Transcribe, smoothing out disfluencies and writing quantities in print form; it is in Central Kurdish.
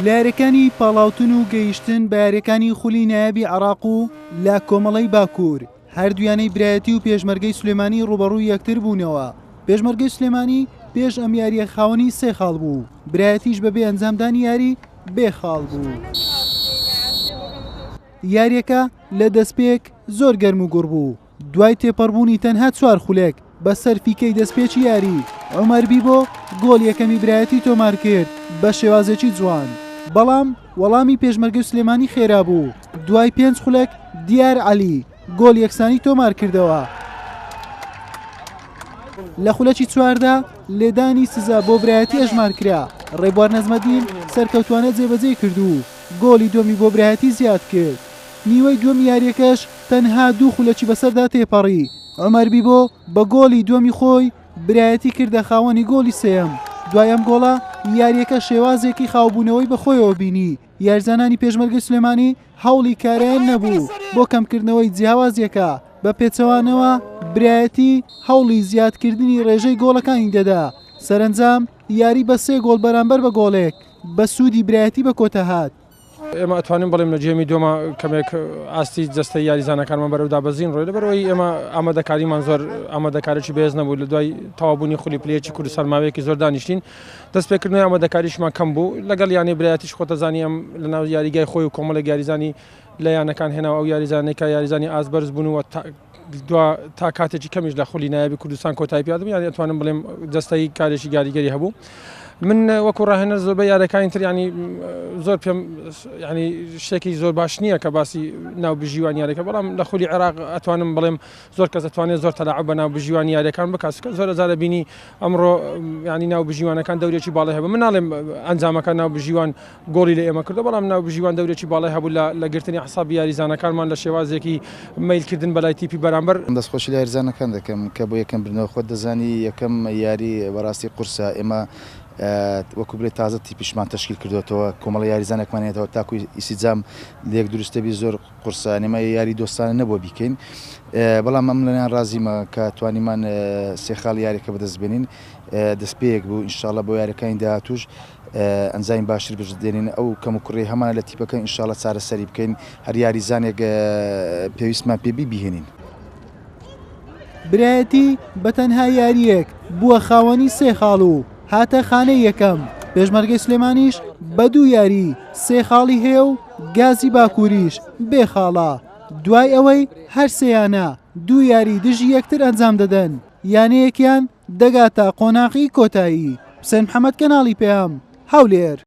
لە یاریەکانی پاڵاوتن و گەیشتن بە یاریەکانی خولی نایابی عێراق و لە کۆمەڵەی باکوور هەردوویانەی برایەتی و پێشمەرگەی سولێمانی ڕوبەڕووی یەکتر بوونەوە. پێشمەرگەی سولێمانی پێش ئەم یاریە خاوەنی 3 خاڵ بوو، برایەتیش بەبێ ئەنجامدانی یاری 2 خاڵ بوو. یاریەکە لە دەستپێک زۆر گەرم و گوڕ بوو، دوای تێپەڕبوونی تەنها 4 خولێک بەسەر فیکەی دەستپێکی یاری عومەر بیبۆ گۆڵ یەکەمی برایەتی تۆمار کرد بە شێوازێکی جوان. بەڵام وەڵامی پێشمەرگەی سولێمانی خێرا بوو، دوای 5 خولێک دیار عەلی گۆڵ یەکسانی تۆمار کردەوە. لە خولەکی 4دا لێدانی سزا بۆ برایەتی ئەژمار کرا، ڕێبوار نەزمەدین سەرکەوتوانە جێبەجێ کرد و گۆڵی دووەمی بۆ برایەتی زیاد کرد. نیوەی دووەمی یاریەکەش تەنها 2 خولەکی بەسەردا تێپەڕی، عومەر بیبۆ بە گۆڵی دووەمی خۆی برایەتی کردە خاوەنی گۆڵی سێم. دوای ئەم گۆڵە یاریەکە شێوازێکی خاوبوونەوەی بەخۆیەوە بینی. یاریزانانی پێشمەرگەی سولێمانی هەوڵی کارەیان نەبوو بۆ کەمکردنەوەی جیاوازیەکە، بە پێچەوانەوە برایەتی هەوڵی زیادکردنی ڕێژەی گۆڵەکانی دەدا. سەرنجام یاری بە 3 گۆڵ بەرامبەر بە گۆڵێک بە سوودی برایەتی بە کۆتە هات. ئێمە ئەتوانین بڵێم لە جێمی دۆمە کەمێک ئاستی جەستەی یاریزانەکانمان بەرەودا بەزین ڕۆی لەبەرەوەی ئێمە ئامادەکاریمان زۆر ئامادەکارێکی بەهێز نەبوو. لە دوای تەواوبوونی خولی پلەیەکی کوردستان ماوەیەکی زۆر دانیشتین، دەستپێکردنەوەی ئامادەکاریشمان کەم بوو. لەگەڵ یانی برایەتیش خۆتەزانی ئەم لەناو یاریگای خۆی و کۆمەڵێک یاریزانی لە یانەکان هێناوە ئەو یاریزانەی کە یاریزانی ئازبەرز بوون و تا کاتێکی کەمیش لە خولی نایابی کوردستان کۆتایی پیادبوو. یانی ئەتوانم بڵێم جەستەی کارێکی یاریگەری هەبوو. من وەکو ڕاهێنەر زۆر بە یارەکانی تر ینی زۆر پێم ینی شتێکی زۆر باش نییە کە باسی ناو بژیوان یاریەکە، بەڵام لە خولی عێراق ئەتوانم بڵێم زۆر کەس ئەتوانێت زۆر تەلاعوب بە ناو بژیوان یاریەکان بکات. زۆر جارە بینی ئەمڕۆ ینی ناو بژیوانەکان دەورێکی باڵای هەبوو. من ناڵێم ئەنجامەکە ناو بژیوان گۆڵی لە ئێمە کردو، بەڵام ناو بژیوان دەورێکی باڵای هەبوو لە گرتنی حسابی یاریزانەکانمان لە شێوازێکی میلکردن بەلای تیپی بەرامبەر. دەستخۆشی لە یاریزانەکان دەکەم کە بۆ یەکەم برنەوە خۆت دەزانی یەکەم یاری بەڕاستی قورسە ئێمە وەکو برێ تازە تیپیشمان تشکیل کردوێتەوە، کۆمەڵی یاریزانێکمانێتەوە تاکوی ئیسیجام لێک دروستەبی زۆر قورسانێمە یاری دۆستانە نەبووە بیکەین، بەڵام ئەم لەنیان رازیمە کە توانیمان 3 خاڵ یاریەکە بەدەستبێنین. دەستپێیەک بوو ئینشاڵڵە بۆ یاریەکانی داهاتوش ئەنجامی باشتر بژدێنین، ئەو کەم و کوڕی هەمانە لە تیپەکە ئینشاڵڵە چارەسەری بکەین، هەر یاریزانێک پێویستمان پێبی بهێنین. برایەتی بە تەنها یاریەک بووە خاوەنی 3 خاڵ و هاتە خانەی یەکەم. پێشمەرگەی سولێمانیش بە 2 یاری 3 خاڵی هەیە و گازی باکووریش 2 خاڵە. دوای ئەوەی هەر سێیانە 2 یاری دژی یەکتر ئەنجام دەدەن، یانەیەکیان دەگاتە قۆناغی کۆتایی. حوسێن محەممەد کەناڵی پێم هەولێر.